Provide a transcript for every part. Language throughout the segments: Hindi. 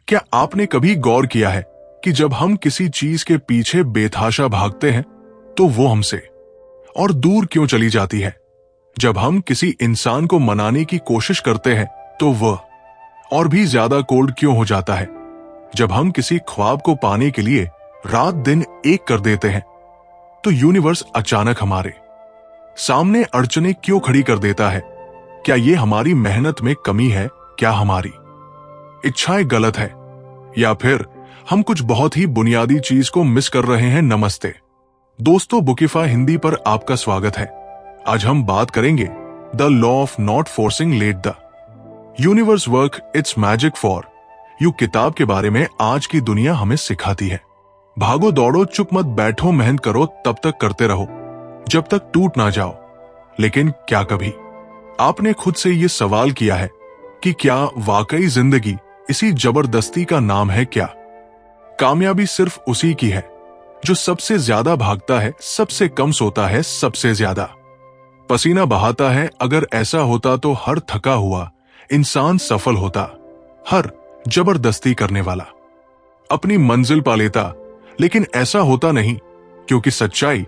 क्या आपने कभी गौर किया है कि जब हम किसी चीज के पीछे बेतहाशा भागते हैं तो वो हमसे और दूर क्यों चली जाती है? जब हम किसी इंसान को मनाने की कोशिश करते हैं तो वह और भी ज्यादा कोल्ड क्यों हो जाता है? जब हम किसी ख्वाब को पाने के लिए रात दिन एक कर देते हैं तो यूनिवर्स अचानक हमारे सामने अड़चने क्यों खड़ी कर देता है? क्या यह हमारी मेहनत में कमी है? क्या हमारी इच्छाएं गलत है? या फिर हम कुछ बहुत ही बुनियादी चीज को मिस कर रहे हैं? नमस्ते दोस्तों, बुकिफाई हिंदी पर आपका स्वागत है। आज हम बात करेंगे the law of not forcing let the universe work it's magic for you किताब के बारे में आज की दुनिया हमें सिखाती है। भागो दौड़ो, चुप मत बैठो, मेहनत करो, तब तक करते रहो जब तक टूट ना जाओ। लेकिन क्या कभी आपने खुद से यह सवाल किया है कि क्या वाकई जिंदगी इसी जबरदस्ती का नाम है? क्या कामयाबी सिर्फ उसी की है जो सबसे ज्यादा भागता है, सबसे कम सोता है, सबसे ज्यादा पसीना बहाता है? अगर ऐसा होता तो हर थका हुआ इंसान सफल होता, हर जबरदस्ती करने वाला अपनी मंजिल पा लेता। लेकिन ऐसा होता नहीं, क्योंकि सच्चाई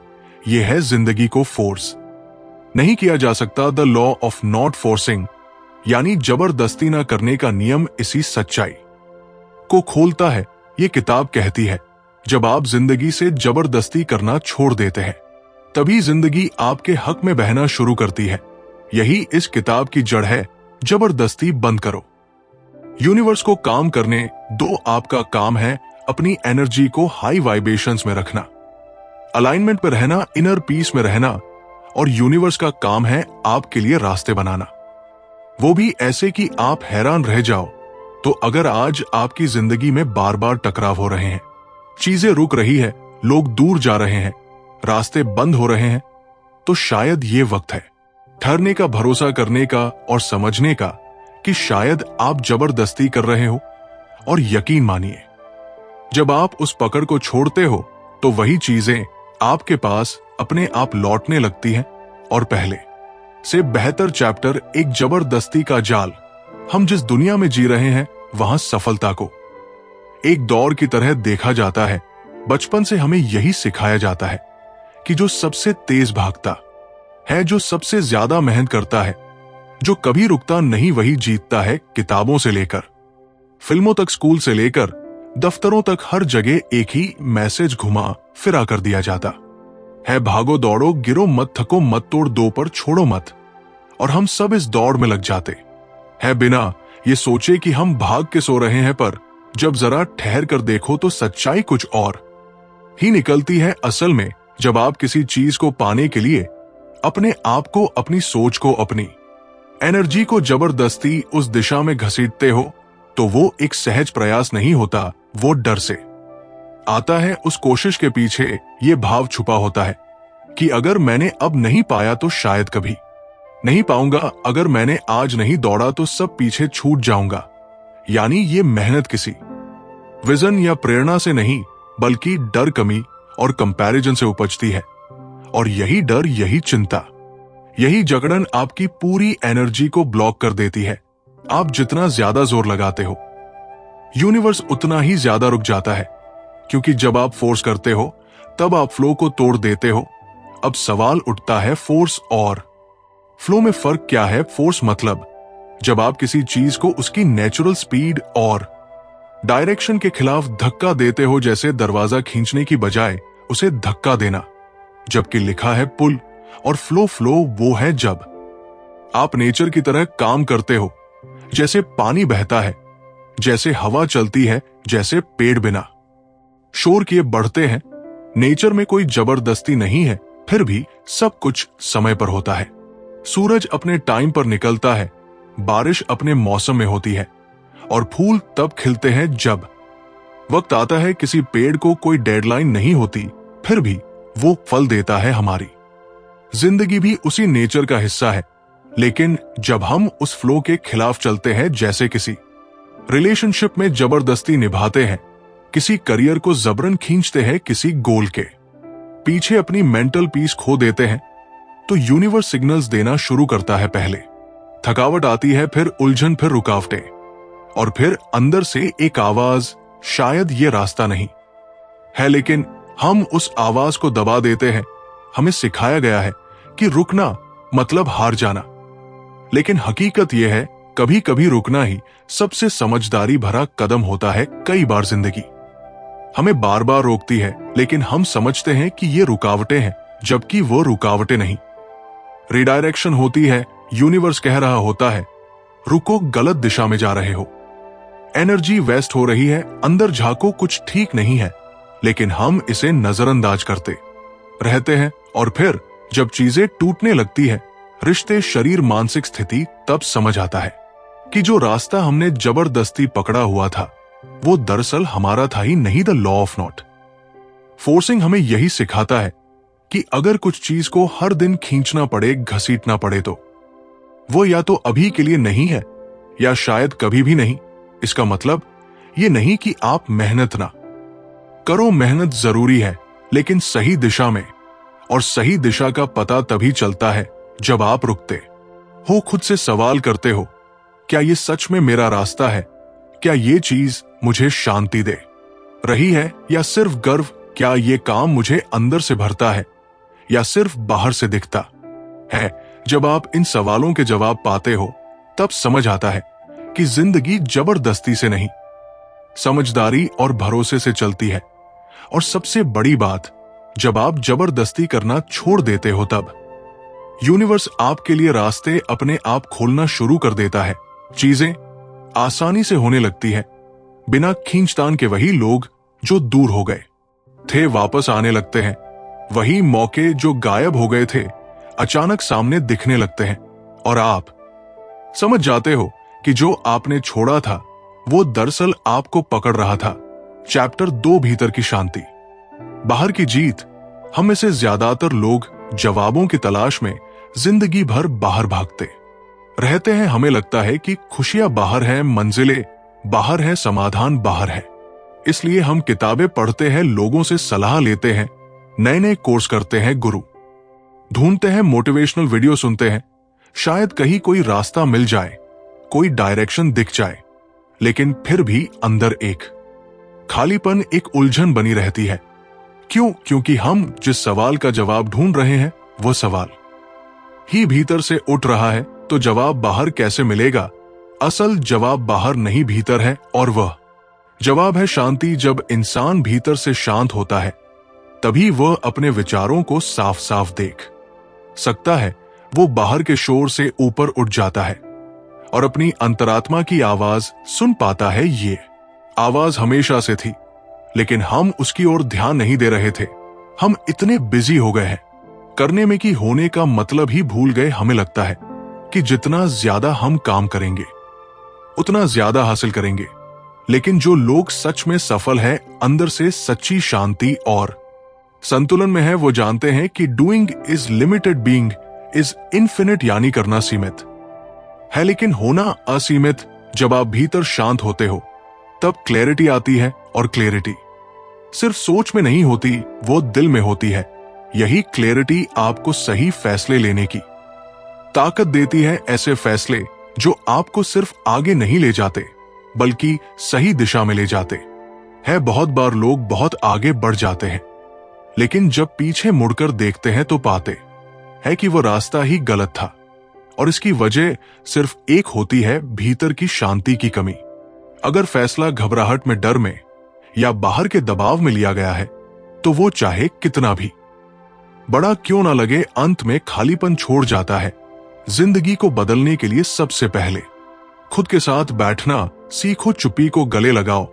यह है, जिंदगी को फोर्स नहीं किया जा सकता। The law of not forcing यानी जबरदस्ती ना करने का नियम इसी सच्चाई को खोलता है। ये किताब कहती है, जब आप जिंदगी से जबरदस्ती करना छोड़ देते हैं तभी जिंदगी आपके हक में बहना शुरू करती है। यही इस किताब की जड़ है। जबरदस्ती बंद करो। यूनिवर्स को काम करने दो। आपका काम है अपनी एनर्जी को हाई वाइब्रेशंस में रखना, अलाइनमेंट में रहना, इनर पीस में रहना। और यूनिवर्स का काम है आपके लिए रास्ते बनाना, वो भी ऐसे कि आप हैरान रह जाओ। तो अगर आज आपकी जिंदगी में बार बार टकराव हो रहे हैं, चीजें रुक रही है, लोग दूर जा रहे हैं, रास्ते बंद हो रहे हैं, तो शायद ये वक्त है ठहरने का, भरोसा करने का और समझने का कि शायद आप जबरदस्ती कर रहे हो। और यकीन मानिए, जब आप उस पकड़ को छोड़ते हो तो वही चीजें आपके पास अपने आप लौटने लगती हैं। और पहले से बेहतर चैप्टर, एक जबरदस्ती का जाल। हम जिस दुनिया में जी रहे हैं वहां सफलता को एक दौर की तरह देखा जाता है। बचपन से हमें यही सिखाया जाता है कि जो सबसे तेज भागता है, जो सबसे ज्यादा मेहनत करता है, जो कभी रुकता नहीं, वही जीतता है। किताबों से लेकर फिल्मों तक, स्कूल से लेकर दफ्तरों तक, हर जगह एक ही मैसेज घुमा फिरा कर दिया जाता है, भागो दौड़ो, गिरो मत, थको मत, तोड़ दो पर छोड़ो मत। और हम सब इस दौड़ में लग जाते हैं बिना ये सोचे कि हम भाग के सो रहे हैं। पर जब जरा ठहर कर देखो तो सच्चाई कुछ और ही निकलती है। असल में जब आप किसी चीज को पाने के लिए अपने आप को, अपनी सोच को, अपनी एनर्जी को जबरदस्ती उस दिशा में घसीटते हो तो वो एक सहज प्रयास नहीं होता, वो डर से आता है। उस कोशिश के पीछे ये भाव छुपा होता है कि अगर मैंने अब नहीं पाया तो शायद कभी नहीं पाऊंगा, अगर मैंने आज नहीं दौड़ा तो सब पीछे छूट जाऊंगा। यानी ये मेहनत किसी विजन या प्रेरणा से नहीं, बल्कि डर, कमी और कंपैरिजन से उपजती है। और यही डर, यही चिंता, यही जकड़न आपकी पूरी एनर्जी को ब्लॉक कर देती है। आप जितना ज्यादा जोर लगाते हो, यूनिवर्स उतना ही ज्यादा रुक जाता है, क्योंकि जब आप फोर्स करते हो तब आप फ्लो को तोड़ देते हो। अब सवाल उठता है, फोर्स और फ्लो में फर्क क्या है? फोर्स मतलब जब आप किसी चीज को उसकी नेचुरल स्पीड और डायरेक्शन के खिलाफ धक्का देते हो, जैसे दरवाजा खींचने की बजाय उसे धक्का देना, जबकि लिखा है पुल। और फ्लो वो है जब आप नेचर की तरह काम करते हो, जैसे पानी बहता है, जैसे हवा चलती है, जैसे पेड़ बिना शोर किए बढ़ते हैं। नेचर में कोई जबरदस्ती नहीं है, फिर भी सब कुछ समय पर होता है। सूरज अपने टाइम पर निकलता है, बारिश अपने मौसम में होती है, और फूल तब खिलते हैं जब वक्त आता है। किसी पेड़ को कोई डेडलाइन नहीं होती, फिर भी वो फल देता है। हमारी जिंदगी भी उसी नेचर का हिस्सा है। लेकिन जब हम उस फ्लो के खिलाफ चलते हैं, जैसे किसी रिलेशनशिप में जबरदस्ती निभाते हैं, किसी करियर को जबरन खींचते हैं, किसी गोल के पीछे अपनी मेंटल पीस खो देते हैं, तो यूनिवर्स सिग्नल्स देना शुरू करता है। पहले थकावट आती है, फिर उलझन, फिर रुकावटें। और फिर अंदर से एक आवाज, शायद ये रास्ता नहीं है, लेकिन हम उस आवाज को दबा देते हैं। हमें सिखाया गया है कि रुकना मतलब हार जाना, लेकिन हकीकत यह है कभी कभी रुकना ही सबसे समझदारी भरा कदम होता है। कई बार जिंदगी हमें बार बार रोकती है, लेकिन हम समझते हैं कि ये रुकावटें हैं, जबकि वो रुकावटें नहीं। रिडायरेक्शन होती है, यूनिवर्स कह रहा होता है रुको, गलत दिशा में जा रहे हो, एनर्जी वेस्ट हो रही है, अंदर झांको, कुछ ठीक नहीं है, लेकिन हम इसे नजरअंदाज करते रहते हैं। और फिर जब चीजें टूटने लगती है, रिश्ते, शरीर, मानसिक स्थिति, तब समझ आता है कि जो रास्ता हमने जबरदस्ती पकड़ा हुआ था वो दरअसल हमारा था ही नहीं। The law of not forcing हमें यही सिखाता है कि अगर कुछ चीज को हर दिन खींचना पड़े, घसीटना पड़े, तो वो या तो अभी के लिए नहीं है या शायद कभी भी नहीं। इसका मतलब ये नहीं कि आप मेहनत ना करो, मेहनत जरूरी है, लेकिन सही दिशा में। और सही दिशा का पता तभी चलता है जब आप रुकते हो, खुद से सवाल करते हो, क्या ये सच में मेरा रास्ता है? क्या ये चीज मुझे शांति दे रही है या सिर्फ गर्व? क्या ये काम मुझे अंदर से भरता है या सिर्फ बाहर से दिखता है? जब आप इन सवालों के जवाब पाते हो, तब समझ आता है कि जिंदगी जबरदस्ती से नहीं, समझदारी और भरोसे से चलती है। और सबसे बड़ी बात, जब आप जबरदस्ती करना छोड़ देते हो, तब यूनिवर्स आपके लिए रास्ते अपने आप खोलना शुरू कर देता है। चीजें आसानी से होने लगती है, बिना खींचतान के। वही लोग जो दूर हो गए थे वापस आने लगते हैं, वही मौके जो गायब हो गए थे अचानक सामने दिखने लगते हैं, और आप समझ जाते हो कि जो आपने छोड़ा था वो दरअसल आपको पकड़ रहा था। चैप्टर 2, भीतर की शांति, बाहर की जीत। हम में से ज्यादातर लोग जवाबों की तलाश में जिंदगी भर बाहर भागते रहते हैं। हमें लगता है कि खुशियां बाहर हैं, मंजिलें बाहर हैं, समाधान बाहर है। इसलिए हम किताबें पढ़ते हैं, लोगों से सलाह लेते हैं, नए नए कोर्स करते हैं, गुरु ढूंढते हैं, मोटिवेशनल वीडियो सुनते हैं, शायद कहीं कोई रास्ता मिल जाए, कोई डायरेक्शन दिख जाए। लेकिन फिर भी अंदर एक खालीपन, एक उलझन बनी रहती है। क्यों? क्योंकि हम जिस सवाल का जवाब ढूंढ रहे हैं वो सवाल ही भीतर से उठ रहा है। तो जवाब बाहर कैसे मिलेगा? असल जवाब बाहर नहीं, भीतर है, और वह जवाब है शांति। जब इंसान भीतर से शांत होता है, तभी वह अपने विचारों को साफ साफ देख सकता है। वो बाहर के शोर से ऊपर उठ जाता है और अपनी अंतरात्मा की आवाज सुन पाता है। ये आवाज हमेशा से थी, लेकिन हम उसकी ओर ध्यान नहीं दे रहे थे। हम इतने बिजी हो गए हैं करने में कि होने का मतलब ही भूल गए। हमें लगता है कि जितना ज्यादा हम काम करेंगे उतना ज्यादा हासिल करेंगे, लेकिन जो लोग सच में सफल हैं, अंदर से सच्ची शांति और संतुलन में है, वो जानते हैं कि doing is limited, being is infinite, यानी करना सीमित है लेकिन होना असीमित। जब आप भीतर शांत होते हो, तब क्लैरिटी आती है, और क्लैरिटी सिर्फ सोच में नहीं होती, वो दिल में होती है। यही क्लैरिटी आपको सही फैसले लेने की ताकत देती है, ऐसे फैसले जो आपको सिर्फ आगे नहीं ले जाते बल्कि सही दिशा में ले जाते हैं। बहुत बार लोग बहुत आगे बढ़ जाते हैं, लेकिन जब पीछे मुड़कर देखते हैं तो पाते हैं कि वो रास्ता ही गलत था, और इसकी वजह सिर्फ एक होती है, भीतर की शांति की कमी। अगर फैसला घबराहट में, डर में या बाहर के दबाव में लिया गया है, तो वो चाहे कितना भी बड़ा क्यों ना लगे, अंत में खालीपन छोड़ जाता है। जिंदगी को बदलने के लिए सबसे पहले खुद के साथ बैठना सीखो, चुप्पी को गले लगाओ,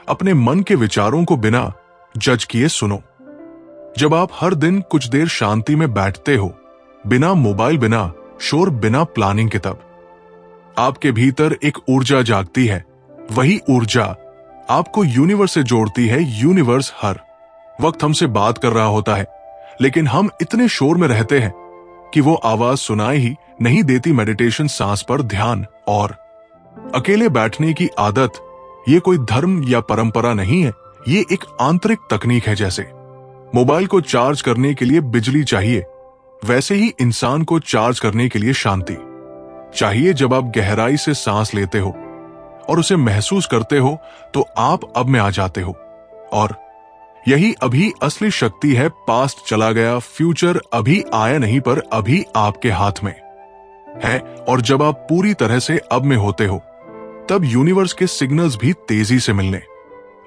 अपने मन के विचारों को बिना जज किए सुनो। जब आप हर दिन कुछ देर शांति में बैठते हो, बिना मोबाइल, बिना शोर, बिना प्लानिंग के, तब आपके भीतर एक ऊर्जा जागती है। वही ऊर्जा आपको यूनिवर्स से जोड़ती है। यूनिवर्स हर वक्त हमसे बात कर रहा होता है, लेकिन हम इतने शोर में रहते हैं कि वो आवाज सुनाई ही नहीं देती। मेडिटेशन, सांस पर ध्यान और अकेले बैठने की आदत, ये कोई धर्म या परंपरा नहीं है, ये एक आंतरिक तकनीक है। जैसे मोबाइल को चार्ज करने के लिए बिजली चाहिए, वैसे ही इंसान को चार्ज करने के लिए शांति चाहिए। जब आप गहराई से सांस लेते हो, और उसे महसूस करते हो तो आप अब में आ जाते हो। और यही अभी असली शक्ति है। पास्ट चला गया, फ्यूचर अभी आया नहीं पर अभी आपके हाथ में है। और जब आप पूरी तरह से अब में होते हो तब यूनिवर्स के सिग्नल्स भी तेजी से मिलने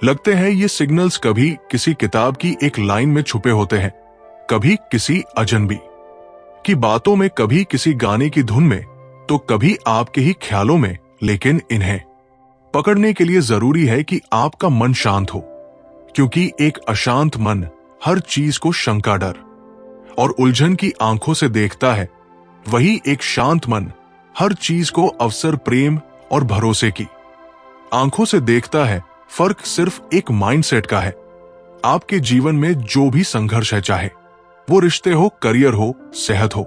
लगते हैं। ये सिग्नल्स कभी किसी किताब की एक लाइन में छुपे होते हैं, कभी किसी अजनबी की बातों में, कभी किसी गाने की धुन में, तो कभी आपके ही ख्यालों में। लेकिन इन्हें पकड़ने के लिए जरूरी है कि आपका मन शांत हो, क्योंकि एक अशांत मन हर चीज को शंका, डर और उलझन की आंखों से देखता है। वही एक शांत मन हर चीज को अवसर, प्रेम और भरोसे की आंखों से देखता है। फर्क सिर्फ एक माइंडसेट का है। आपके जीवन में जो भी संघर्ष है, चाहे वो रिश्ते हो, करियर हो, सेहत हो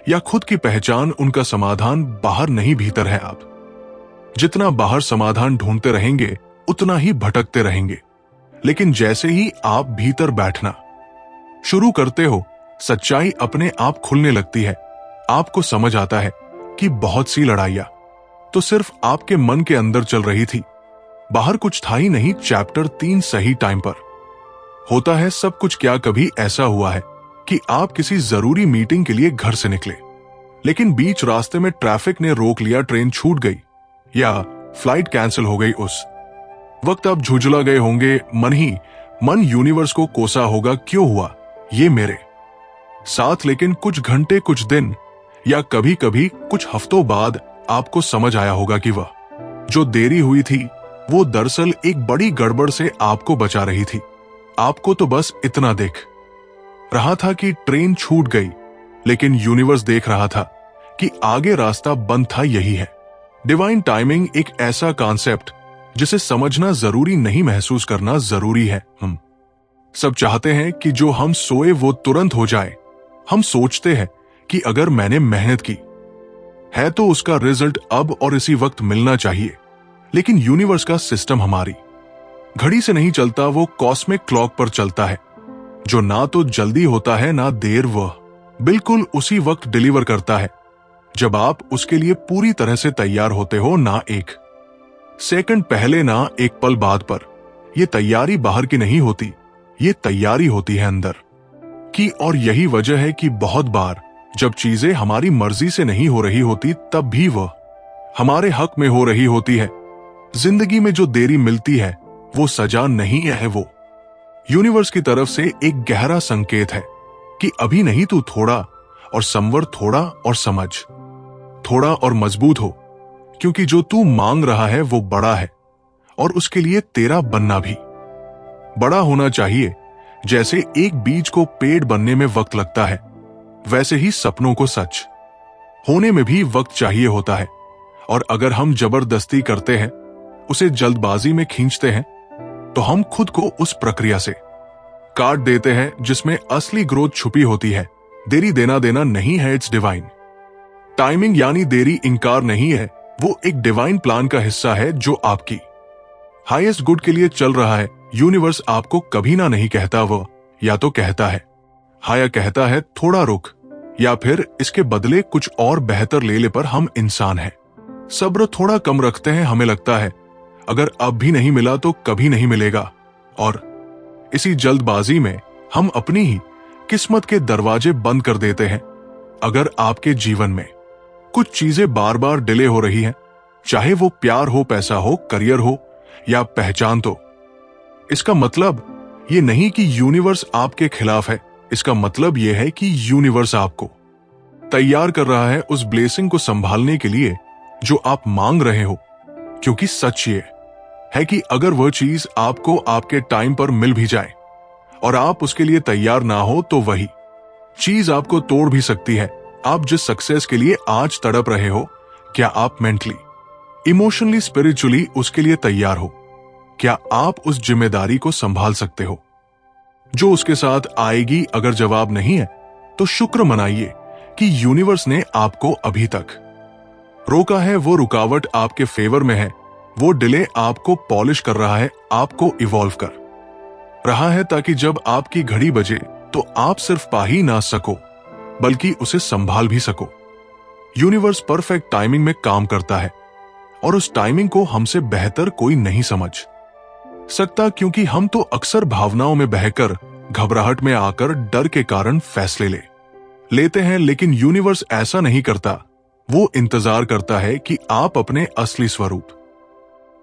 या खुद की पहचान, उनका समाधान बाहर नहीं भीतर है। आप जितना बाहर समाधान ढूंढते रहेंगे उतना ही भटकते रहेंगे। लेकिन जैसे ही आप भीतर बैठना शुरू करते हो, सच्चाई अपने आप खुलने लगती है। आपको समझ आता है कि बहुत सी लड़ाइयां तो सिर्फ आपके मन के अंदर चल रही थी, बाहर कुछ था ही नहीं। चैप्टर 3 सही टाइम पर होता है सब कुछ। क्या कभी ऐसा हुआ है कि आप किसी जरूरी मीटिंग के लिए घर से निकले, लेकिन बीच रास्ते में ट्रैफिक ने रोक लिया, ट्रेन छूट गई या फ्लाइट कैंसिल हो गई? उस वक्त आप झुंझला गए होंगे, मन ही मन यूनिवर्स को कोसा होगा, क्यों हुआ ये मेरे साथ? लेकिन कुछ घंटे, कुछ दिन या कभी कभी कुछ हफ्तों बाद आपको समझ आया होगा कि वह जो देरी हुई थी वो दरअसल एक बड़ी गड़बड़ से आपको बचा रही थी। आपको तो बस इतना दिख रहा था कि ट्रेन छूट गई, लेकिन यूनिवर्स देख रहा था कि आगे रास्ता बंद था। यही है डिवाइन टाइमिंग, एक ऐसा कॉन्सेप्ट जिसे समझना जरूरी नहीं, महसूस करना जरूरी है। हम सब चाहते हैं कि जो हम सोए वो तुरंत हो जाए। हम सोचते हैं कि अगर मैंने मेहनत की है तो उसका रिजल्ट अब और इसी वक्त मिलना चाहिए। लेकिन यूनिवर्स का सिस्टम हमारी घड़ी से नहीं चलता, वो कॉस्मिक क्लॉक पर चलता है, जो ना तो जल्दी होता है ना देर। वह बिल्कुल उसी वक्त डिलीवर करता है जब आप उसके लिए पूरी तरह से तैयार होते हो, ना एक सेकंड पहले ना एक पल बाद पर। यह तैयारी बाहर की नहीं होती, ये तैयारी होती है अंदर की। और यही वजह है कि बहुत बार जब चीजें हमारी मर्जी से नहीं हो रही होती, तब भी वह हमारे हक में हो रही होती है। जिंदगी में जो देरी मिलती है वो सजा नहीं है, वो यूनिवर्स की तरफ से एक गहरा संकेत है कि अभी नहीं, तू थोड़ा और संवर, थोड़ा और समझ, थोड़ा और मजबूत हो, क्योंकि जो तू मांग रहा है वो बड़ा है और उसके लिए तेरा बनना भी बड़ा होना चाहिए। जैसे एक बीज को पेड़ बनने में वक्त लगता है, वैसे ही सपनों को सच होने में भी वक्त चाहिए होता है। और अगर हम जबरदस्ती करते हैं, उसे जल्दबाजी में खींचते हैं, तो हम खुद को उस प्रक्रिया से काट देते हैं जिसमें असली ग्रोथ छुपी होती है। देरी देना देना नहीं है, इट्स डिवाइन टाइमिंग। यानी देरी इंकार नहीं है, वो एक डिवाइन प्लान का हिस्सा है जो आपकी हाईएस्ट गुड के लिए चल रहा है। यूनिवर्स आपको कभी ना नहीं कहता, वो या तो कहता है हाँ, या कहता है थोड़ा रुक, या फिर इसके बदले कुछ और बेहतर ले ले। पर हम इंसान हैं, सब्र थोड़ा कम रखते हैं। हमें लगता है अगर अब भी नहीं मिला तो कभी नहीं मिलेगा, और इसी जल्दबाजी में हम अपनी ही किस्मत के दरवाजे बंद कर देते हैं। अगर आपके जीवन में कुछ चीजें बार बार डिले हो रही हैं, चाहे वो प्यार हो, पैसा हो, करियर हो या पहचान, तो इसका मतलब ये नहीं कि यूनिवर्स आपके खिलाफ है। इसका मतलब यह है कि यूनिवर्स आपको तैयार कर रहा है उस ब्लेसिंग को संभालने के लिए जो आप मांग रहे हो। क्योंकि सच ये है कि अगर वह चीज आपको आपके टाइम पर मिल भी जाए और आप उसके लिए तैयार ना हो, तो वही चीज आपको तोड़ भी सकती है। आप जिस सक्सेस के लिए आज तड़प रहे हो, क्या आप मेंटली, इमोशनली, स्पिरिचुअली उसके लिए तैयार हो? क्या आप उस जिम्मेदारी को संभाल सकते हो जो उसके साथ आएगी? अगर जवाब नहीं है तो शुक्र मनाइए कि यूनिवर्स ने आपको अभी तक रोका है। वो रुकावट आपके फेवर में है, वो डिले आपको पॉलिश कर रहा है, आपको इवॉल्व कर रहा है, ताकि जब आपकी घड़ी बजे तो आप सिर्फ पा ही ना सको बल्कि उसे संभाल भी सको। यूनिवर्स परफेक्ट टाइमिंग में काम करता है। और उस टाइमिंग को हमसे बेहतर कोई नहीं समझ सकता, क्योंकि हम तो अक्सर भावनाओं में बहकर, घबराहट में आकर डर के कारण फैसले लेते हैं। लेकिन यूनिवर्स ऐसा नहीं करता। वो इंतजार करता है कि आप अपने असली स्वरूप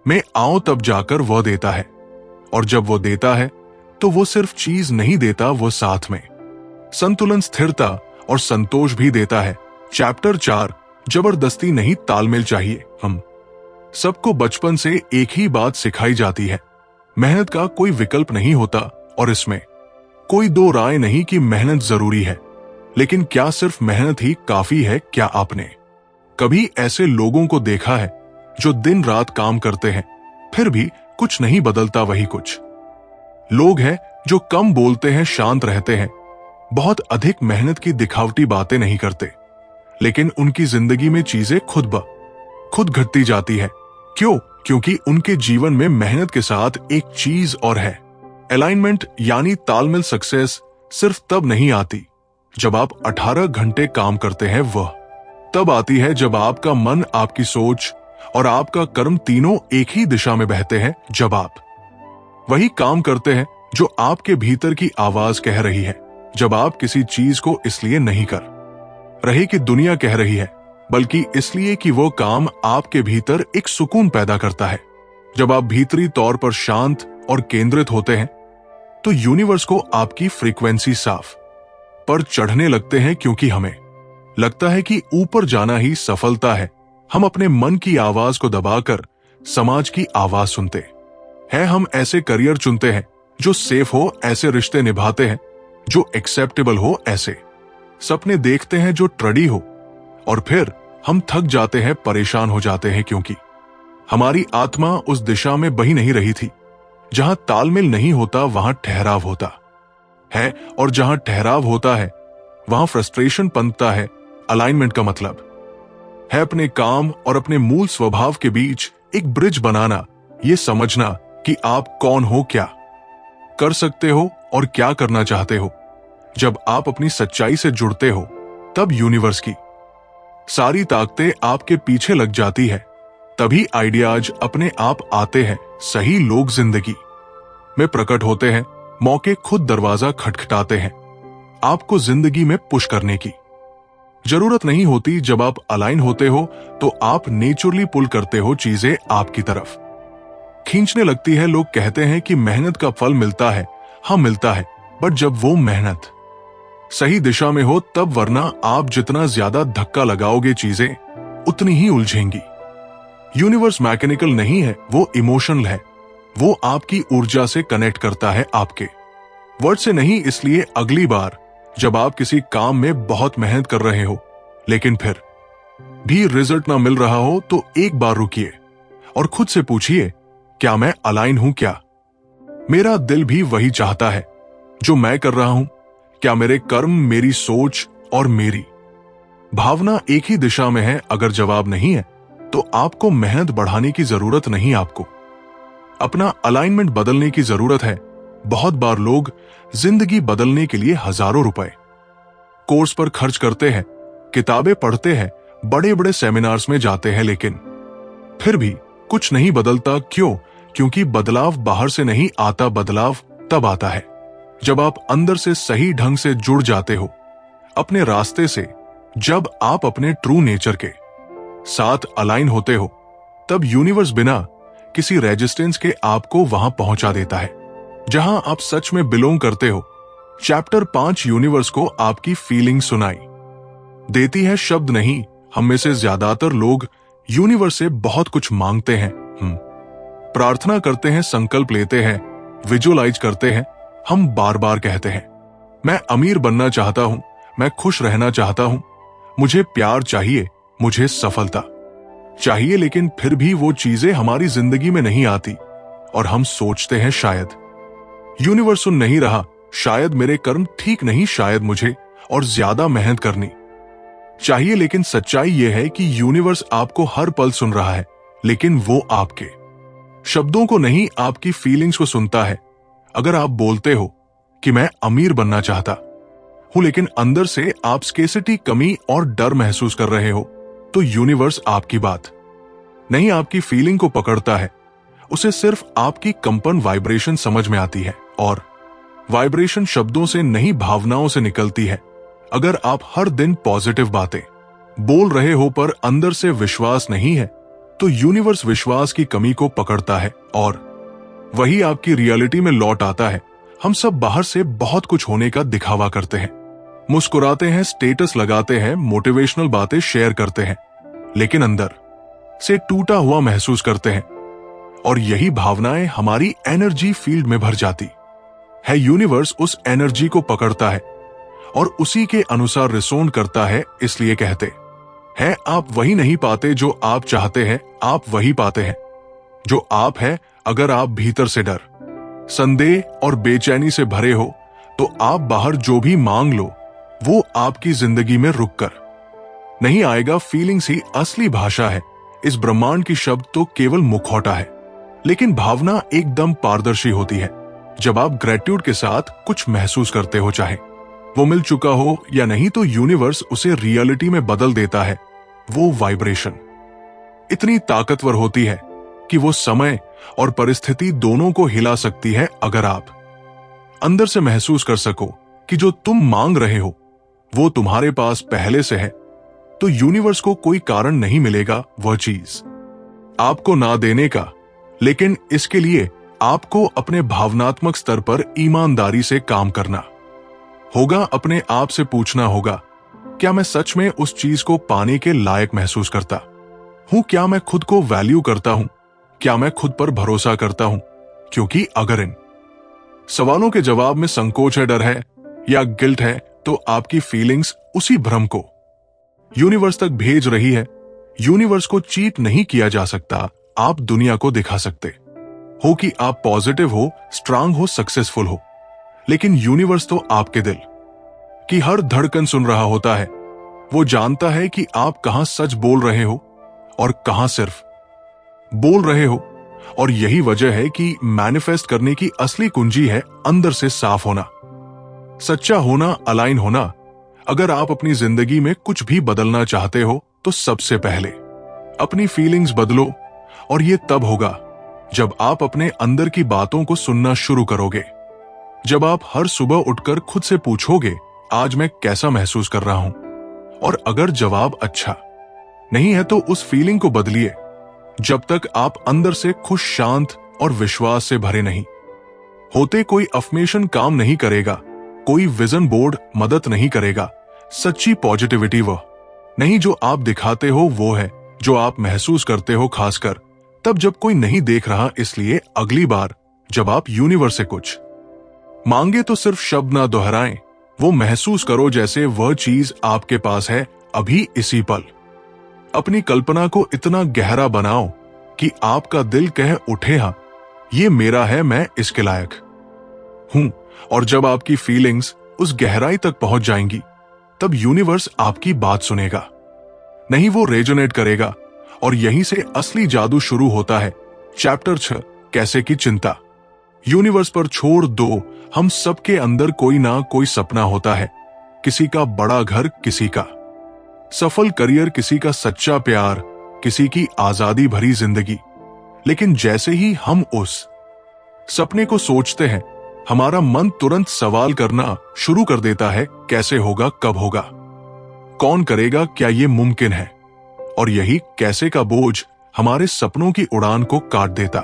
में आओ, तब जाकर वह देता है। और जब वो देता है तो वो सिर्फ चीज नहीं देता, वो साथ में संतुलन, स्थिरता और संतोष भी देता है। चैप्टर 4, जबरदस्ती नहीं, तालमेल चाहिए। हम सबको बचपन से एक ही बात सिखाई जाती है, मेहनत का कोई विकल्प नहीं होता। और इसमें कोई दो राय नहीं कि मेहनत जरूरी है, लेकिन क्या सिर्फ मेहनत ही काफी है? क्या आपने कभी ऐसे लोगों को देखा है जो दिन रात काम करते हैं फिर भी कुछ नहीं बदलता? वही कुछ लोग हैं जो कम बोलते हैं, शांत रहते हैं, बहुत अधिक मेहनत की दिखावटी बातें नहीं करते, लेकिन उनकी जिंदगी में चीजें खुद ब खुद घटती जाती है। क्यों? क्योंकि उनके जीवन में मेहनत के साथ एक चीज और है, अलाइनमेंट, यानी तालमेल। सक्सेस सिर्फ तब नहीं आती जब आप 18 घंटे काम करते हैं, वह तब आती है जब आपका मन, आपकी सोच और आपका कर्म तीनों एक ही दिशा में बहते हैं। जब आप वही काम करते हैं जो आपके भीतर की आवाज कह रही है, जब आप किसी चीज को इसलिए नहीं कर रहे कि दुनिया कह रही है, बल्कि इसलिए कि वो काम आपके भीतर एक सुकून पैदा करता है। जब आप भीतरी तौर पर शांत और केंद्रित होते हैं तो यूनिवर्स को आपकी फ्रीक्वेंसी साफ पर चढ़ने लगते हैं, क्योंकि हमें लगता है कि ऊपर जाना ही सफलता है। हम अपने मन की आवाज को दबाकर समाज की आवाज सुनते हैं। हम ऐसे करियर चुनते हैं जो सेफ हो, ऐसे रिश्ते निभाते हैं जो एक्सेप्टेबल हो, ऐसे सपने देखते हैं जो ट्रेडी हो, और फिर हम थक जाते हैं, परेशान हो जाते हैं, क्योंकि हमारी आत्मा उस दिशा में बही नहीं रही थी। जहां तालमेल नहीं होता वहां ठहराव होता है, और जहां ठहराव होता है वहां फ्रस्ट्रेशन पनपता है। अलाइनमेंट का मतलब है अपने काम और अपने मूल स्वभाव के बीच एक ब्रिज बनाना, ये समझना कि आप कौन हो, क्या कर सकते हो और क्या करना चाहते हो। जब आप अपनी सच्चाई से जुड़ते हो तब यूनिवर्स की सारी ताकतें आपके पीछे लग जाती है। तभी आइडियाज अपने आप आते हैं, सही लोग जिंदगी में प्रकट होते हैं, मौके खुद दरवाजा खटखटाते हैं। आपको जिंदगी में पुश करने की जरूरत नहीं होती। जब आप अलाइन होते हो तो आप नेचुरली पुल करते हो, चीजें आपकी तरफ खींचने लगती है। लोग कहते हैं कि मेहनत का फल मिलता है। हाँ, मिलता है, बट जब वो मेहनत सही दिशा में हो तब, वरना आप जितना ज्यादा धक्का लगाओगे चीजें उतनी ही उलझेंगी। यूनिवर्स मैकेनिकल नहीं है, वो इमोशनल है। वो आपकी ऊर्जा से कनेक्ट करता है, आपके वर्ड से नहीं। इसलिए अगली बार जब आप किसी काम में बहुत मेहनत कर रहे हो लेकिन फिर भी रिजल्ट ना मिल रहा हो, तो एक बार रुकिए और खुद से पूछिए, क्या मैं अलाइन हूं? क्या मेरा दिल भी वही चाहता है जो मैं कर रहा हूं? क्या मेरे कर्म, मेरी सोच और मेरी भावना एक ही दिशा में है? अगर जवाब नहीं है तो आपको मेहनत बढ़ाने की जरूरत नहीं, आपको अपना अलाइनमेंट बदलने की जरूरत है। बहुत बार लोग जिंदगी बदलने के लिए हजारों रुपए कोर्स पर खर्च करते हैं, किताबें पढ़ते हैं, बड़े बड़े सेमिनार्स में जाते हैं, लेकिन फिर भी कुछ नहीं बदलता। क्यों? क्योंकि बदलाव बाहर से नहीं आता, बदलाव तब आता है जब आप अंदर से सही ढंग से जुड़ जाते हो अपने रास्ते से। जब आप अपने ट्रू नेचर के साथ अलाइन होते हो तब यूनिवर्स बिना किसी रेजिस्टेंस के आपको वहां पहुंचा देता है जहां आप सच में बिलोंग करते हो। चैप्टर 5, यूनिवर्स को आपकी फीलिंग सुनाई देती है, शब्द नहीं। हम में से ज्यादातर लोग यूनिवर्स से बहुत कुछ मांगते हैं, प्रार्थना करते हैं, संकल्प लेते हैं, विजुअलाइज करते हैं। हम बार बार कहते हैं, मैं अमीर बनना चाहता हूं, मैं खुश रहना चाहता हूं, मुझे प्यार चाहिए, मुझे सफलता चाहिए, लेकिन फिर भी वो चीजें हमारी जिंदगी में नहीं आती और हम सोचते हैं शायद यूनिवर्स सुन नहीं रहा, शायद मेरे कर्म ठीक नहीं, शायद मुझे और ज्यादा मेहनत करनी चाहिए। लेकिन सच्चाई यह है कि यूनिवर्स आपको हर पल सुन रहा है, लेकिन वो आपके शब्दों को नहीं, आपकी फीलिंग्स को सुनता है। अगर आप बोलते हो कि मैं अमीर बनना चाहता हूं, लेकिन अंदर से आप स्केसिटी, कमी और डर महसूस कर रहे हो, तो यूनिवर्स आपकी बात नहीं आपकी फीलिंग को पकड़ता है। उसे सिर्फ आपकी कंपन वाइब्रेशन समझ में आती है, और वाइब्रेशन शब्दों से नहीं भावनाओं से निकलती है। अगर आप हर दिन पॉजिटिव बातें बोल रहे हो पर अंदर से विश्वास नहीं है, तो यूनिवर्स विश्वास की कमी को पकड़ता है और वही आपकी रियलिटी में लौट आता है। हम सब बाहर से बहुत कुछ होने का दिखावा करते हैं, मुस्कुराते हैं, स्टेटस लगाते हैं, मोटिवेशनल बातें शेयर करते हैं, लेकिन अंदर से टूटा हुआ महसूस करते हैं। और यही भावनाएं हमारी एनर्जी फील्ड में भर जाती है। यूनिवर्स उस एनर्जी को पकड़ता है और उसी के अनुसार रिसोन करता है। इसलिए कहते हैं, आप वही नहीं पाते जो आप चाहते हैं, आप वही पाते हैं जो आप है। अगर आप भीतर से डर, संदेह और बेचैनी से भरे हो, तो आप बाहर जो भी मांग लो वो आपकी जिंदगी में रुककर नहीं आएगा। फीलिंग्स ही असली भाषा है। इस ब्रह्मांड की शब्द तो केवल मुखौटा है, लेकिन भावना एकदम पारदर्शी होती है। जब आप ग्रेटिट्यूड के साथ कुछ महसूस करते हो, चाहे वो मिल चुका हो या नहीं, तो यूनिवर्स उसे रियलिटी में बदल देता है। वो वाइब्रेशन इतनी ताकतवर होती है कि वो समय और परिस्थिति दोनों को हिला सकती है। अगर आप अंदर से महसूस कर सको कि जो तुम मांग रहे हो वो तुम्हारे पास पहले से है, तो यूनिवर्स को कोई कारण नहीं मिलेगा वह चीज आपको ना देने का। लेकिन इसके लिए आपको अपने भावनात्मक स्तर पर ईमानदारी से काम करना होगा। अपने आप से पूछना होगा, क्या मैं सच में उस चीज को पाने के लायक महसूस करता हूं? क्या मैं खुद को वैल्यू करता हूं? क्या मैं खुद पर भरोसा करता हूं? क्योंकि अगर इन सवालों के जवाब में संकोच है, डर है या गिल्ट है, तो आपकी फीलिंग्स उसी भ्रम को यूनिवर्स तक भेज रही है। यूनिवर्स को चीट नहीं किया जा सकता। आप दुनिया को दिखा सकते हो कि आप पॉजिटिव हो, स्ट्रांग हो, सक्सेसफुल हो, लेकिन यूनिवर्स तो आपके दिल की हर धड़कन सुन रहा होता है। वो जानता है कि आप कहां सच बोल रहे हो और कहां सिर्फ बोल रहे हो। और यही वजह है कि मैनिफेस्ट करने की असली कुंजी है अंदर से साफ होना, सच्चा होना, अलाइन होना। अगर आप अपनी जिंदगी में कुछ भी बदलना चाहते हो, तो सबसे पहले अपनी फीलिंग्स बदलो। और ये तब होगा जब आप अपने अंदर की बातों को सुनना शुरू करोगे। जब आप हर सुबह उठकर खुद से पूछोगे, आज मैं कैसा महसूस कर रहा हूं, और अगर जवाब अच्छा नहीं है तो उस फीलिंग को बदलिए। जब तक आप अंदर से खुश, शांत और विश्वास से भरे नहीं होते, कोई अफर्मेशन काम नहीं करेगा, कोई विजन बोर्ड मदद नहीं करेगा। सच्ची पॉजिटिविटी वह नहीं जो आप दिखाते हो, वो है जो आप महसूस करते हो, खासकर तब जब कोई नहीं देख रहा। इसलिए अगली बार जब आप यूनिवर्स से कुछ मांगे, तो सिर्फ शब्द ना दोहराएं, वो महसूस करो जैसे वह चीज आपके पास है अभी इसी पल। अपनी कल्पना को इतना गहरा बनाओ कि आपका दिल कह उठे, हाँ ये मेरा है, मैं इसके लायक हूं। और जब आपकी फीलिंग्स उस गहराई तक पहुंच जाएंगी, तब यूनिवर्स आपकी बात सुनेगा, नहीं वो रेजोनेट करेगा। और यहीं से असली जादू शुरू होता है। चैप्टर 6, कैसे की चिंता। यूनिवर्स पर छोड़ दो। हम सबके अंदर कोई ना कोई सपना होता है, किसी का बड़ा घर, किसी का सफल करियर, किसी का सच्चा प्यार, किसी की आजादी भरी जिंदगी। लेकिन जैसे ही हम उस सपने को सोचते हैं, हमारा मन तुरंत सवाल करना शुरू कर देता है, कैसे होगा, कब होगा, कौन करेगा, क्या ये मुमकिन है। और यही कैसे का बोझ हमारे सपनों की उड़ान को काट देता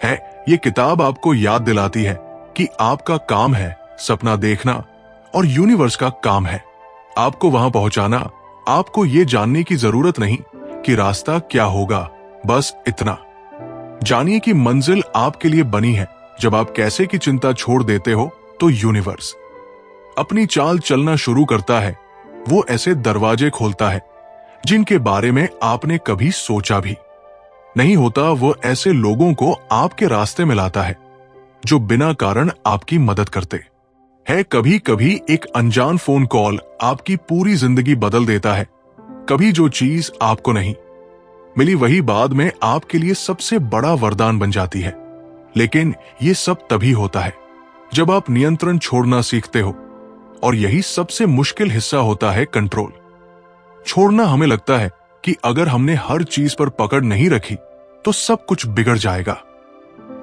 है। ये किताब आपको याद दिलाती है कि आपका काम है सपना देखना, और यूनिवर्स का काम है आपको वहां पहुंचाना। आपको ये जानने की जरूरत नहीं कि रास्ता क्या होगा, बस इतना जानिए कि मंजिल आपके लिए बनी है। जब आप कैसे की चिंता छोड़ देते हो, तो यूनिवर्स अपनी चाल चलना शुरू करता है। वो ऐसे दरवाजे खोलता है जिनके बारे में आपने कभी सोचा भी नहीं होता। वो ऐसे लोगों को आपके रास्ते में लाता है जो बिना कारण आपकी मदद करते हैं। कभी कभी एक अनजान फोन कॉल आपकी पूरी जिंदगी बदल देता है। कभी जो चीज आपको नहीं मिली, वही बाद में आपके लिए सबसे बड़ा वरदान बन जाती है। लेकिन ये सब तभी होता है जब आप नियंत्रण छोड़ना सीखते हो। और यही सबसे मुश्किल हिस्सा होता है, कंट्रोल छोड़ना। हमें लगता है कि अगर हमने हर चीज पर पकड़ नहीं रखी तो सब कुछ बिगड़ जाएगा।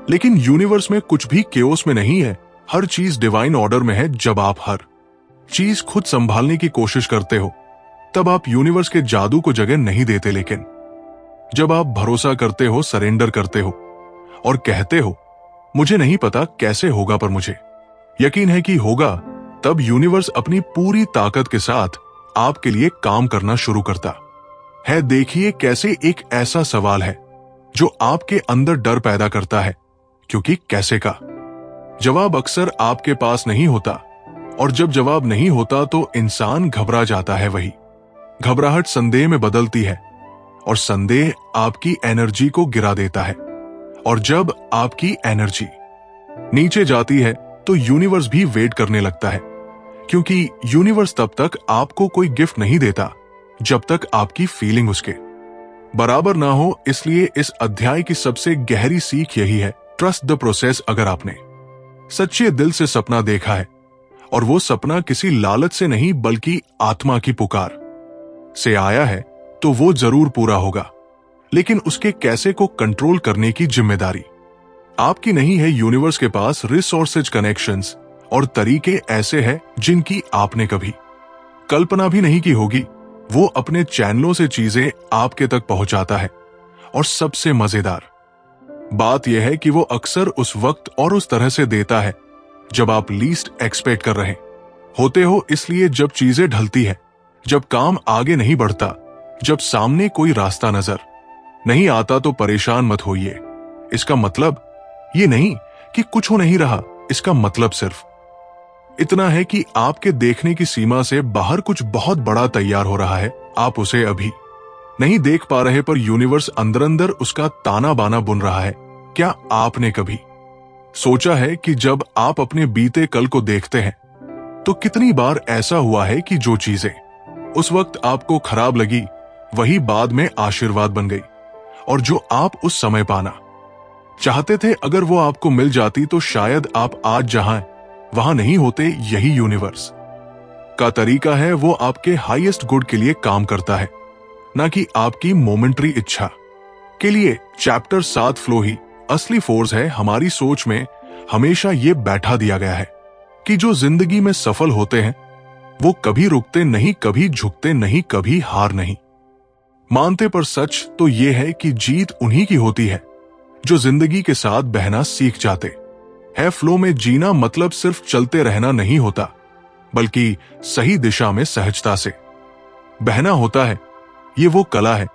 लेकिन यूनिवर्स में कुछ भी केओस में नहीं है, हर चीज डिवाइन ऑर्डर में है। जब आप हर चीज खुद संभालने की कोशिश करते हो तब आप यूनिवर्स के जादू को जगह नहीं देते। लेकिन जब आप भरोसा करते हो, सरेंडर करते हो और कहते हो मुझे नहीं पता कैसे होगा पर मुझे यकीन है कि होगा, तब यूनिवर्स अपनी पूरी ताकत के साथ आपके लिए काम करना शुरू करता है। देखिए कैसे एक ऐसा सवाल है जो आपके अंदर डर पैदा करता है, क्योंकि कैसे का जवाब अक्सर आपके पास नहीं होता, और जब जवाब नहीं होता तो इंसान घबरा जाता है। वही घबराहट संदेह में बदलती है और संदेह आपकी एनर्जी को गिरा देता है, और जब आपकी एनर्जी नीचे जाती है तो यूनिवर्स भी वेट करने लगता है, क्योंकि यूनिवर्स तब तक आपको कोई गिफ्ट नहीं देता जब तक आपकी फीलिंग उसके बराबर ना हो। इसलिए इस अध्याय की सबसे गहरी सीख यही है, ट्रस्ट द प्रोसेस। अगर आपने सच्चे दिल से सपना देखा है और वो सपना किसी लालच से नहीं बल्कि आत्मा की पुकार से आया है तो वो जरूर पूरा होगा। लेकिन उसके कैसे को कंट्रोल करने की जिम्मेदारी आपकी नहीं है। यूनिवर्स के पास रिसोर्सेज, कनेक्शंस और तरीके ऐसे हैं जिनकी आपने कभी कल्पना भी नहीं की होगी। वो अपने चैनलों से चीजें आपके तक पहुंचाता है, और सबसे मजेदार बात यह है कि वो अक्सर उस वक्त और उस तरह से देता है जब आप लीस्ट एक्सपेक्ट कर रहे होते हो। इसलिए जब चीजें ढलती है, जब काम आगे नहीं बढ़ता, जब सामने कोई रास्ता नजर नहीं आता तो परेशान मत होइए। इसका मतलब ये नहीं कि कुछ हो नहीं रहा, इसका मतलब सिर्फ इतना है कि आपके देखने की सीमा से बाहर कुछ बहुत बड़ा तैयार हो रहा है। आप उसे अभी नहीं देख पा रहे, पर यूनिवर्स अंदर अंदर उसका ताना बाना बुन रहा है। क्या आपने कभी सोचा है कि जब आप अपने बीते कल को देखते हैं तो कितनी बार ऐसा हुआ है कि जो चीजें उस वक्त आपको खराब लगी वही बाद में आशीर्वाद बन गई, और जो आप उस समय पाना चाहते थे अगर वो आपको मिल जाती तो शायद आप आज जहां वहां नहीं होते। यही यूनिवर्स का तरीका है, वो आपके हाईएस्ट गुड के लिए काम करता है, ना कि आपकी मोमेंटरी इच्छा के लिए। चैप्टर 7 फ्लो ही असली फोर्स है। हमारी सोच में हमेशा ये बैठा दिया गया है कि जो जिंदगी में सफल होते हैं वो कभी रुकते नहीं, कभी झुकते नहीं, कभी हार नहीं मानते। पर सच तो ये है कि जीत उन्हीं की होती है जो जिंदगी के साथ बहना सीख जाते हैं। फ्लो में जीना मतलब सिर्फ चलते रहना नहीं होता, बल्कि सही दिशा में सहजता से बहना होता है। ये वो कला है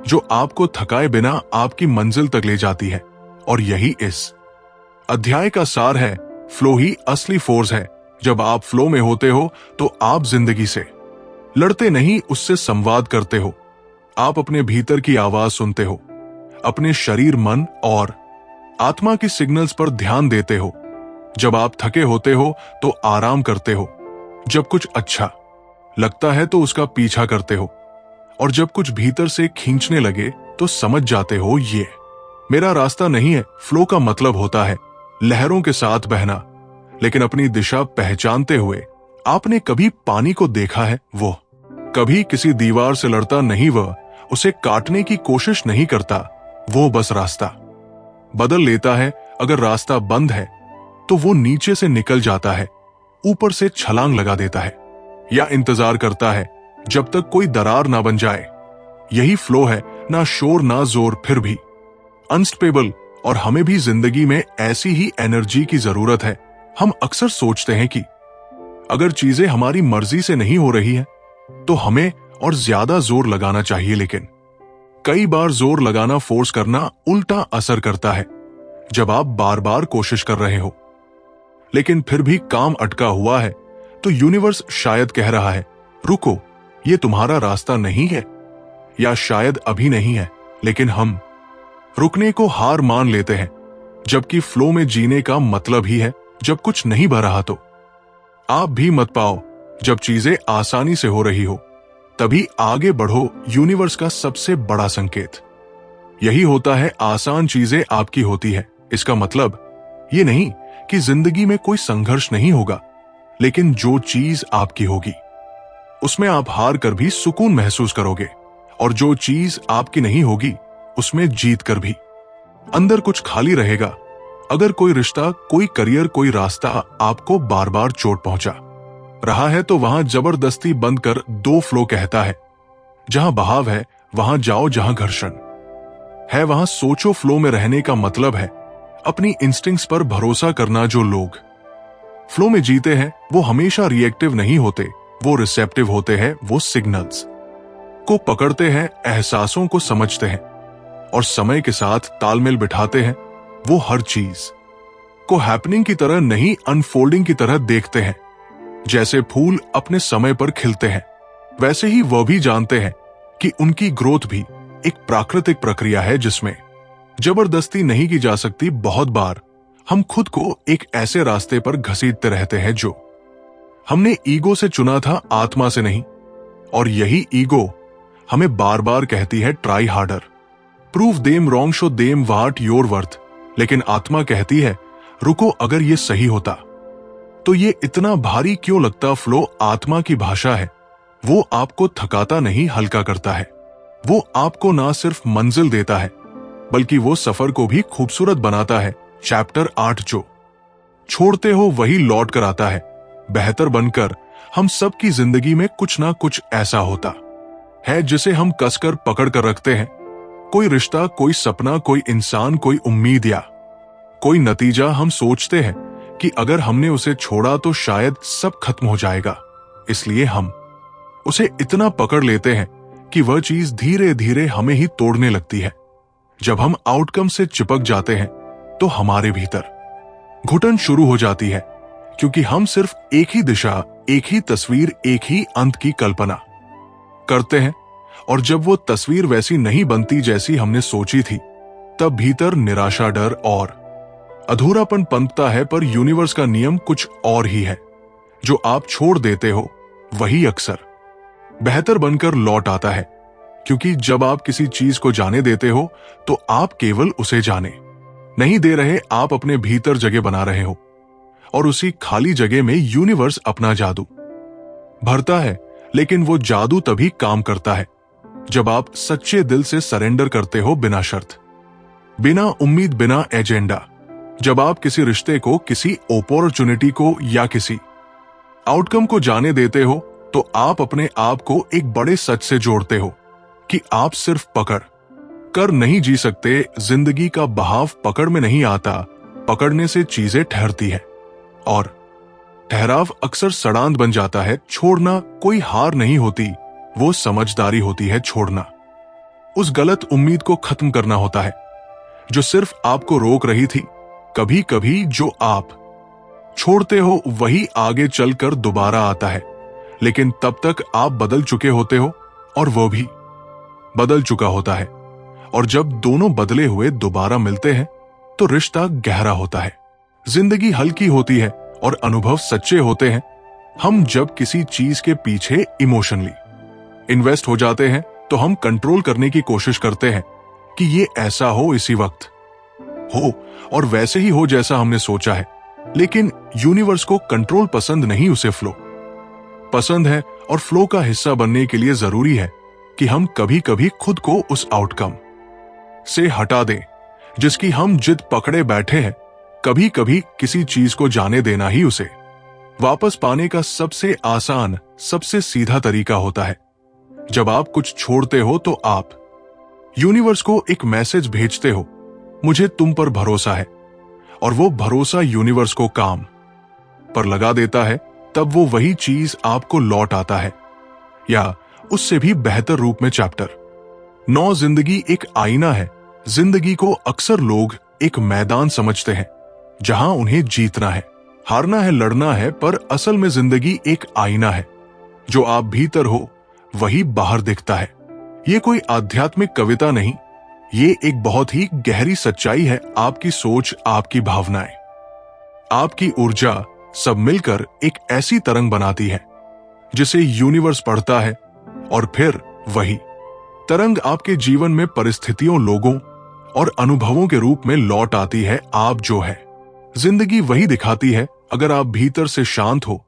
जो आपको थकाए बिना आपकी मंजिल तक ले जाती है, और यही इस अध्याय का सार है। फ्लो ही असली फोर्स है। जब आप फ्लो में होते हो तो आप जिंदगी से लड़ते नहीं, उससे संवाद करते हो। आप अपने भीतर की आवाज सुनते हो, अपने शरीर, मन और आत्मा की सिग्नल्स पर ध्यान देते हो। जब आप थके होते हो तो आराम करते हो, जब कुछ अच्छा लगता है तो उसका पीछा करते हो, और जब कुछ भीतर से खींचने लगे तो समझ जाते हो ये मेरा रास्ता नहीं है। फ्लो का मतलब होता है लहरों के साथ बहना, लेकिन अपनी दिशा पहचानते हुए। आपने कभी पानी को देखा है? वो कभी किसी दीवार से लड़ता नहीं, वह उसे काटने की कोशिश नहीं करता, वो बस रास्ता बदल लेता है। अगर रास्ता बंद है तो वो नीचे से निकल जाता है, ऊपर से छलांग लगा देता है, या इंतजार करता है जब तक कोई दरार ना बन जाए। यही फ्लो है, ना शोर ना जोर, फिर भी अनस्टेबल। और हमें भी जिंदगी में ऐसी ही एनर्जी की जरूरत है। हम अक्सर सोचते हैं कि अगर चीजें हमारी मर्जी से नहीं हो रही है तो हमें और ज्यादा जोर लगाना चाहिए, लेकिन कई बार जोर लगाना, फोर्स करना उल्टा असर करता है। जब आप बार बार कोशिश कर रहे हो लेकिन फिर भी काम अटका हुआ है तो यूनिवर्स शायद कह रहा है रुको, ये तुम्हारा रास्ता नहीं है, या शायद अभी नहीं है। लेकिन हम रुकने को हार मान लेते हैं, जबकि फ्लो में जीने का मतलब ही है जब कुछ नहीं बह रहा तो आप भी मत पाओ। जब चीजें आसानी से हो रही हो तभी आगे बढ़ो। यूनिवर्स का सबसे बड़ा संकेत यही होता है, आसान चीजें आपकी होती है। इसका मतलब ये नहीं कि जिंदगी में कोई संघर्ष नहीं होगा, लेकिन जो चीज आपकी होगी उसमें आप हार कर भी सुकून महसूस करोगे, और जो चीज आपकी नहीं होगी उसमें जीत कर भी अंदर कुछ खाली रहेगा। अगर कोई रिश्ता, कोई करियर, कोई रास्ता आपको बार बार चोट पहुंचा रहा है तो वहां जबरदस्ती बंद कर दो फ्लो कहता है, जहां बहाव है वहां जाओ, जहां घर्षण है वहां सोचो। फ्लो में रहने का मतलब है अपनी इंस्टिंक्ट्स पर भरोसा करना। जो लोग फ्लो में जीते हैं वो हमेशा रिएक्टिव नहीं होते, वो रिसेप्टिव होते हैं। वो सिग्नल्स को पकड़ते हैं, एहसासों को समझते हैं और समय के साथ तालमेल बिठाते हैं। वो हर चीज को हैपनिंग की तरह नहीं, अनफोल्डिंग की तरह देखते हैं। जैसे फूल अपने समय पर खिलते हैं वैसे ही वह भी जानते हैं कि उनकी ग्रोथ भी एक प्राकृतिक प्रक्रिया है जिसमें जबरदस्ती नहीं की जा सकती। बहुत बार हम खुद को एक ऐसे रास्ते पर घसीटते रहते हैं जो हमने ईगो से चुना था, आत्मा से नहीं। और यही ईगो हमें बार बार कहती है try harder, prove them wrong, show them what your worth. लेकिन आत्मा कहती है रुको, अगर ये सही होता तो ये इतना भारी क्यों लगता। फ्लो आत्मा की भाषा है, वो आपको थकाता नहीं, हल्का करता है। वो आपको ना सिर्फ मंजिल देता है बल्कि वो सफर को भी खूबसूरत बनाता है। चैप्टर 8, जो छोड़ते हो वही लौट कर आता है। बेहतर बनकर हम सबकी जिंदगी में कुछ ना कुछ ऐसा होता है जिसे हम कसकर पकड़ कर रखते हैं। कोई रिश्ता, कोई सपना, कोई इंसान, कोई उम्मीद या कोई नतीजा। हम सोचते हैं कि अगर हमने उसे छोड़ा तो शायद सब खत्म हो जाएगा, इसलिए हम उसे इतना पकड़ लेते हैं कि वह चीज धीरे धीरे हमें ही तोड़ने लगती है। जब हम आउटकम से चिपक जाते हैं तो हमारे भीतर घुटन शुरू हो जाती है, क्योंकि हम सिर्फ एक ही दिशा, एक ही तस्वीर, एक ही अंत की कल्पना करते हैं। और जब वो तस्वीर वैसी नहीं बनती जैसी हमने सोची थी, तब भीतर निराशा, डर और अधूरापन पनपता है। पर यूनिवर्स का नियम कुछ और ही है। जो आप छोड़ देते हो वही अक्सर बेहतर बनकर लौट आता है, क्योंकि जब आप किसी चीज को जाने देते हो तो आप केवल उसे जाने नहीं दे रहे, आप अपने भीतर जगह बना रहे हो। और उसी खाली जगह में यूनिवर्स अपना जादू भरता है। लेकिन वो जादू तभी काम करता है जब आप सच्चे दिल से सरेंडर करते हो, बिना शर्त, बिना उम्मीद, बिना एजेंडा। जब आप किसी रिश्ते को, किसी अपॉर्चुनिटी को या किसी आउटकम को जाने देते हो तो आप अपने आप को एक बड़े सच से जोड़ते हो कि आप सिर्फ पकड़ कर नहीं जी सकते। जिंदगी का बहाव पकड़ में नहीं आता, पकड़ने से चीजें ठहरती है और ठहराव अक्सर सड़ांध बन जाता है। छोड़ना कोई हार नहीं होती, वो समझदारी होती है। छोड़ना उस गलत उम्मीद को खत्म करना होता है जो सिर्फ आपको रोक रही थी। कभी कभी जो आप छोड़ते हो वही आगे चलकर दोबारा आता है, लेकिन तब तक आप बदल चुके होते हो और वो भी बदल चुका होता है। और जब दोनों बदले हुए दोबारा मिलते हैं तो रिश्ता गहरा होता है, जिंदगी हल्की होती है और अनुभव सच्चे होते हैं। हम जब किसी चीज के पीछे इमोशनली इन्वेस्ट हो जाते हैं तो हम कंट्रोल करने की कोशिश करते हैं कि ये ऐसा हो, इसी वक्त हो और वैसे ही हो जैसा हमने सोचा है। लेकिन यूनिवर्स को कंट्रोल पसंद नहीं, उसे फ्लो पसंद है। और फ्लो का हिस्सा बनने के लिए जरूरी है कि हम कभी कभी खुद को उस आउटकम से हटा दें जिसकी हम जिद पकड़े बैठे हैं। कभी कभी किसी चीज को जाने देना ही उसे वापस पाने का सबसे आसान, सबसे सीधा तरीका होता है। जब आप कुछ छोड़ते हो तो आप यूनिवर्स को एक मैसेज भेजते हो, मुझे तुम पर भरोसा है। और वो भरोसा यूनिवर्स को काम पर लगा देता है। तब वो वही चीज आपको लौट आता है, या उससे भी बेहतर रूप में। चैप्टर 9, जिंदगी एक आईना है। जिंदगी को अक्सर लोग एक मैदान समझते हैं जहां उन्हें जीतना है, हारना है, लड़ना है। पर असल में जिंदगी एक आईना है। जो आप भीतर हो वही बाहर दिखता है। ये कोई आध्यात्मिक कविता नहीं, ये एक बहुत ही गहरी सच्चाई है। आपकी सोच, आपकी भावनाएं, आपकी ऊर्जा सब मिलकर एक ऐसी तरंग बनाती है जिसे यूनिवर्स पढ़ता है और फिर वही तरंग आपके जीवन में परिस्थितियों, लोगों और अनुभवों के रूप में लौट आती है। आप जो है जिंदगी वही दिखाती है। अगर आप भीतर से शांत हो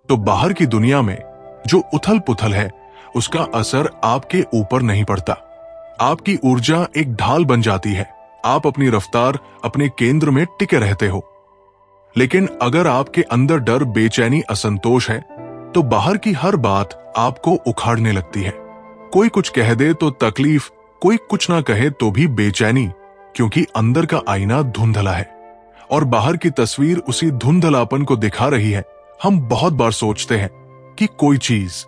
तो बाहर की दुनिया में जो उथल पुथल है उसका असर आपके ऊपर नहीं पड़ता। आपकी ऊर्जा एक ढाल बन जाती है, आप अपनी रफ्तार, अपने केंद्र में टिके रहते हो। लेकिन अगर आपके अंदर डर, बेचैनी, असंतोष है तो बाहर की हर बात आपको उखाड़ने लगती है। कोई कुछ कह दे तो तकलीफ, कोई कुछ ना कहे तो भी बेचैनी, क्योंकि अंदर का आईना धुंधला है और बाहर की तस्वीर उसी धुंधलापन को दिखा रही है। हम बहुत बार सोचते हैं कि कोई चीज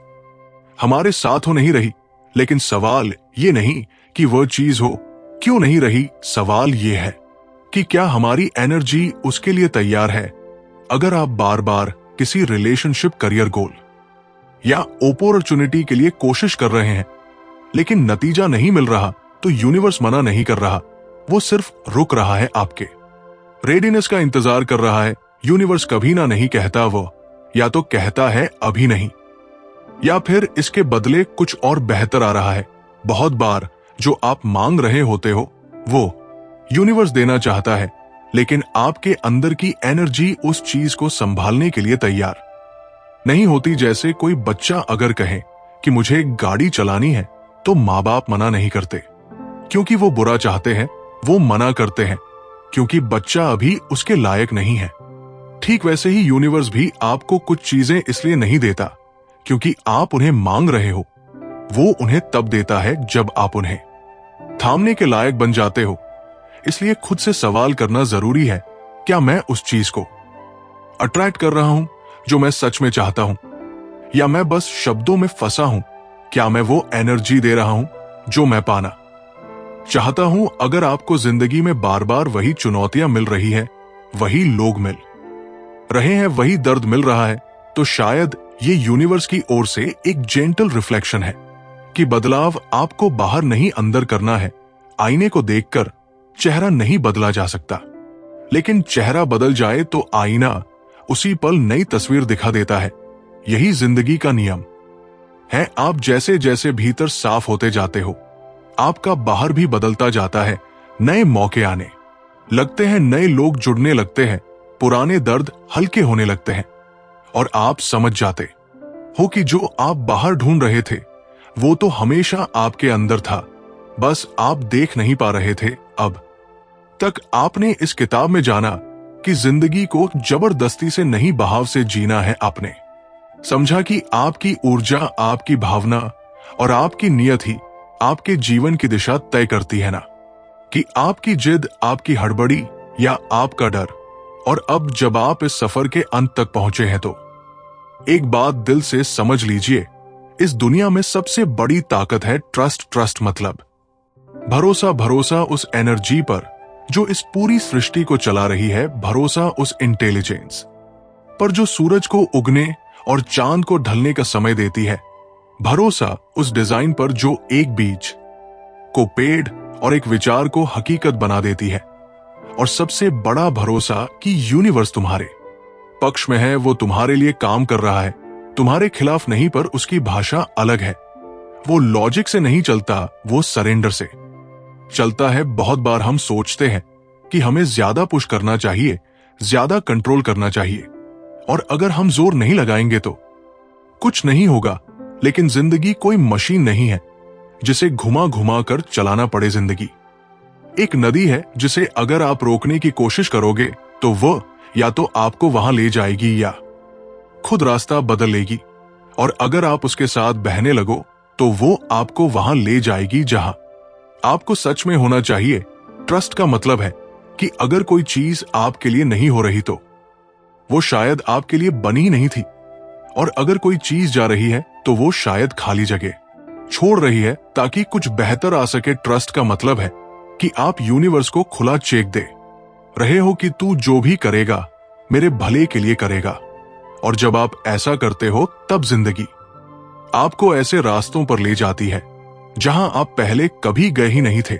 हमारे साथ हो नहीं रही, लेकिन सवाल ये नहीं कि वह चीज हो क्यों नहीं रही, सवाल ये है कि क्या हमारी एनर्जी उसके लिए तैयार है। अगर आप बार बार किसी रिलेशनशिप, करियर गोल या अपॉर्चुनिटी के लिए कोशिश कर रहे हैं लेकिन नतीजा नहीं मिल रहा, तो यूनिवर्स मना नहीं कर रहा, वो सिर्फ रुक रहा है, आपके रेडीनेस का इंतजार कर रहा है। यूनिवर्स कभी ना नहीं कहता, वो या तो कहता है अभी नहीं, या फिर इसके बदले कुछ और बेहतर आ रहा है। बहुत बार जो आप मांग रहे होते हो वो यूनिवर्स देना चाहता है, लेकिन आपके अंदर की एनर्जी उस चीज को संभालने के लिए तैयार नहीं होती। जैसे कोई बच्चा अगर कहे कि मुझे एक गाड़ी चलानी है, तो माँ बाप मना नहीं करते क्योंकि वो बुरा चाहते हैं, वो मना करते हैं क्योंकि बच्चा अभी उसके लायक नहीं है। ठीक वैसे ही यूनिवर्स भी आपको कुछ चीजें इसलिए नहीं देता क्योंकि आप उन्हें मांग रहे हो, वो उन्हें तब देता है जब आप उन्हें थामने के लायक बन जाते हो। इसलिए खुद से सवाल करना जरूरी है, क्या मैं उस चीज को अट्रैक्ट कर रहा हूं जो मैं सच में चाहता हूं, या मैं बस शब्दों में फंसा हूं? क्या मैं वो एनर्जी दे रहा हूं जो मैं पाना चाहता हूं? अगर आपको जिंदगी में बार बार वही चुनौतियां मिल रही है, वही लोग मिल रहे हैं, वही दर्द मिल रहा है, तो शायद ये यूनिवर्स की ओर से एक जेंटल रिफ्लेक्शन है कि बदलाव आपको बाहर नहीं अंदर करना है। आईने को देखकर चेहरा नहीं बदला जा सकता, लेकिन चेहरा बदल जाए तो आईना उसी पल नई तस्वीर दिखा देता है। यही जिंदगी का नियम है। आप जैसे जैसे भीतर साफ होते जाते हो, आपका बाहर भी बदलता जाता है। नए मौके आने लगते हैं, नए लोग जुड़ने लगते हैं, पुराने दर्द हल्के होने लगते हैं और आप समझ जाते हो कि जो आप बाहर ढूंढ रहे थे वो तो हमेशा आपके अंदर था, बस आप देख नहीं पा रहे थे। अब तक आपने इस किताब में जाना कि जिंदगी को जबरदस्ती से नहीं, बहाव से जीना है। आपने समझा कि आपकी ऊर्जा, आपकी भावना और आपकी नियत ही आपके जीवन की दिशा तय करती है, ना कि आपकी जिद, आपकी हड़बड़ी या आपका डर। और अब जब आप इस सफर के अंत तक पहुंचे हैं तो एक बात दिल से समझ लीजिए, इस दुनिया में सबसे बड़ी ताकत है ट्रस्ट। ट्रस्ट मतलब भरोसा, भरोसा उस एनर्जी पर जो इस पूरी सृष्टि को चला रही है, भरोसा उस इंटेलिजेंस पर जो सूरज को उगने और चांद को ढलने का समय देती है, भरोसा उस डिजाइन पर जो एक बीज को पेड़ और एक विचार को हकीकत बना देती है, और सबसे बड़ा भरोसा कि यूनिवर्स तुम्हारे पक्ष में है, वो तुम्हारे लिए काम कर रहा है, तुम्हारे खिलाफ नहीं, पर उसकी भाषा अलग है। वो लॉजिक से नहीं चलता, वो सरेंडर से चलता है। बहुत बार हम सोचते हैं कि हमें ज्यादा पुश करना चाहिए, ज्यादा कंट्रोल करना चाहिए, और अगर हम जोर नहीं लगाएंगे तो कुछ नहीं होगा। लेकिन जिंदगी कोई मशीन नहीं है जिसे घुमा घुमा कर चलाना पड़े। जिंदगी एक नदी है जिसे अगर आप रोकने की कोशिश करोगे तो वो या तो आपको वहां ले जाएगी या खुद रास्ता बदल लेगी, और अगर आप उसके साथ बहने लगो तो वो आपको वहां ले जाएगी जहां आपको सच में होना चाहिए। ट्रस्ट का मतलब है कि अगर कोई चीज आपके लिए नहीं हो रही तो वो शायद आपके लिए बनी ही नहीं थी, और अगर कोई चीज जा रही है तो वो शायद खाली जगह छोड़ रही है ताकि कुछ बेहतर आ सके। ट्रस्ट का मतलब है कि आप यूनिवर्स को खुला चेक दे रहे हो कि तू जो भी करेगा मेरे भले के लिए करेगा। और जब आप ऐसा करते हो तब जिंदगी आपको ऐसे रास्तों पर ले जाती है जहां आप पहले कभी गए ही नहीं थे,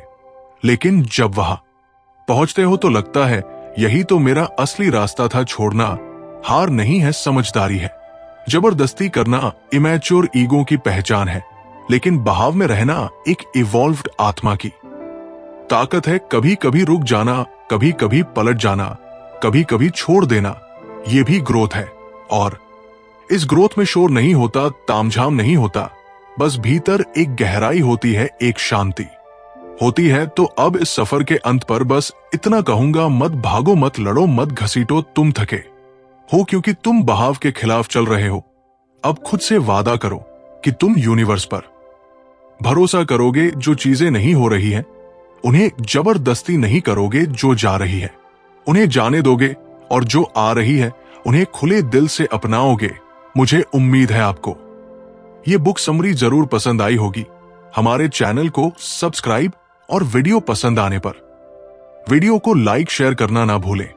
लेकिन जब वहां पहुंचते हो तो लगता है यही तो मेरा असली रास्ता था। छोड़ना हार नहीं है, समझदारी है। जबरदस्ती करना इमैच्योर ईगो की पहचान है, लेकिन बहाव में रहना एक इवॉल्व्ड आत्मा की ताकत है। कभी कभी रुक जाना, कभी कभी पलट जाना, कभी कभी छोड़ देना, ये भी ग्रोथ है। और इस ग्रोथ में शोर नहीं होता, तामझाम नहीं होता, बस भीतर एक गहराई होती है, एक शांति होती है। तो अब इस सफर के अंत पर बस इतना कहूंगा, मत भागो, मत लड़ो, मत घसीटो, तुम थके हो क्योंकि तुम बहाव के खिलाफ चल रहे हो। अब खुद से वादा करो कि तुम यूनिवर्स पर भरोसा करोगे। जो चीजें नहीं हो रही हैं उन्हें जबरदस्ती नहीं करोगे, जो जा रही है उन्हें जाने दोगे, और जो आ रही है उन्हें खुले दिल से अपनाओगे। मुझे उम्मीद है आपको ये बुक समरी जरूर पसंद आई होगी। हमारे चैनल को सब्सक्राइब और वीडियो पसंद आने पर वीडियो को लाइक शेयर करना ना भूलें।